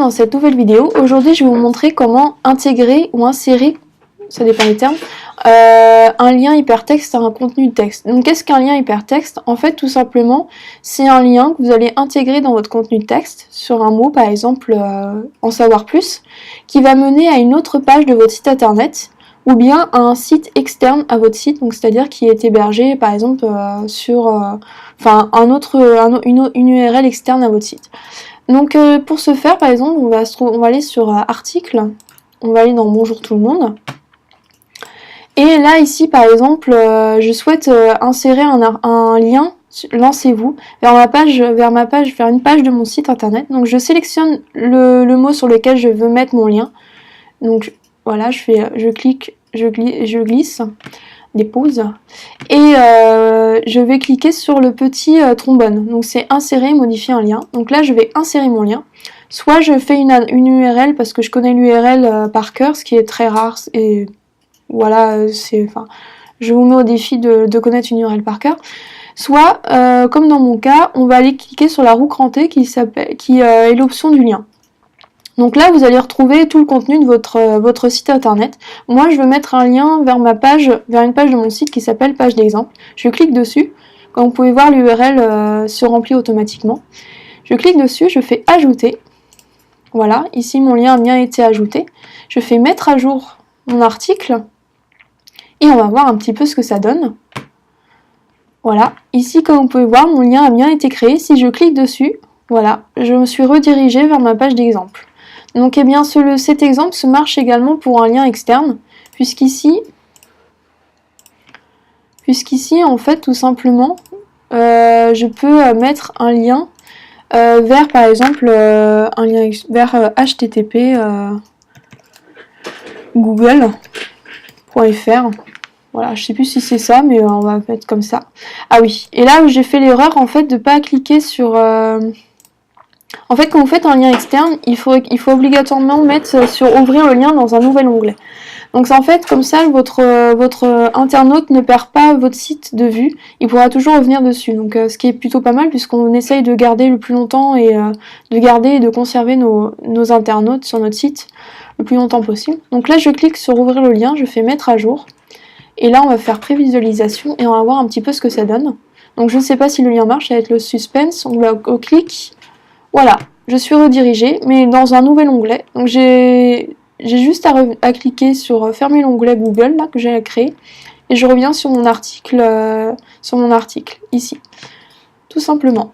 dans cette nouvelle vidéo. Aujourd'hui, je vais vous montrer comment intégrer ou insérer, ça dépend des termes, un lien hypertexte à un contenu de texte. Donc, qu'est-ce qu'un lien hypertexte? En fait, tout simplement, c'est un lien que vous allez intégrer dans votre contenu de texte, sur un mot, par exemple, en savoir plus, qui va mener à une autre page de votre site internet, ou bien à un site externe à votre site, donc c'est-à-dire qui est hébergé, par exemple, sur une URL externe à votre site. Donc pour ce faire, par exemple, on va aller sur article, on va aller dans bonjour tout le monde. Et là ici par exemple, je souhaite insérer un lien, lancez-vous, vers une page de mon site internet. Donc je sélectionne le mot sur lequel je veux mettre mon lien. Donc voilà, je clique, je glisse, dépose, et je vais cliquer sur le petit trombone. Donc c'est insérer, modifier un lien. Donc là je vais insérer mon lien. Soit je fais une URL parce que je connais l'URL par cœur, ce qui est très rare, et voilà, je vous mets au défi de connaître une URL par cœur. Soit, comme dans mon cas, on va aller cliquer sur la roue crantée qui est l'option du lien. Donc là, vous allez retrouver tout le contenu de votre site internet. Moi, je veux mettre un lien vers une page de mon site qui s'appelle page d'exemple. Je clique dessus. Comme vous pouvez voir, l'URL se remplit automatiquement. Je clique dessus, je fais ajouter. Voilà, ici mon lien a bien été ajouté. Je fais mettre à jour mon article. Et on va voir un petit peu ce que ça donne. Voilà, ici comme vous pouvez voir, mon lien a bien été créé. Si je clique dessus, voilà, je me suis redirigée vers ma page d'exemple. Donc eh bien cet exemple se marche également pour un lien externe, puisqu'ici en fait tout simplement je peux mettre un lien vers par exemple un lien vers http google.fr. Voilà, je sais plus si c'est ça, mais on va mettre comme ça. Ah oui, et là j'ai fait l'erreur en fait de pas cliquer sur en fait, quand vous faites un lien externe, il faut obligatoirement mettre sur ouvrir le lien dans un nouvel onglet. Donc en fait, comme ça, votre internaute ne perd pas votre site de vue, il pourra toujours revenir dessus. Donc ce qui est plutôt pas mal puisqu'on essaye de garder le plus longtemps et de conserver nos internautes sur notre site le plus longtemps possible. Donc là, je clique sur ouvrir le lien, je fais mettre à jour. Et là, on va faire prévisualisation et on va voir un petit peu ce que ça donne. Donc je ne sais pas si le lien marche, ça va être le suspense, on va au clic. Voilà, je suis redirigée, mais dans un nouvel onglet. Donc j'ai juste à cliquer sur fermer l'onglet Google là que j'ai créé et je reviens sur mon article ici, tout simplement.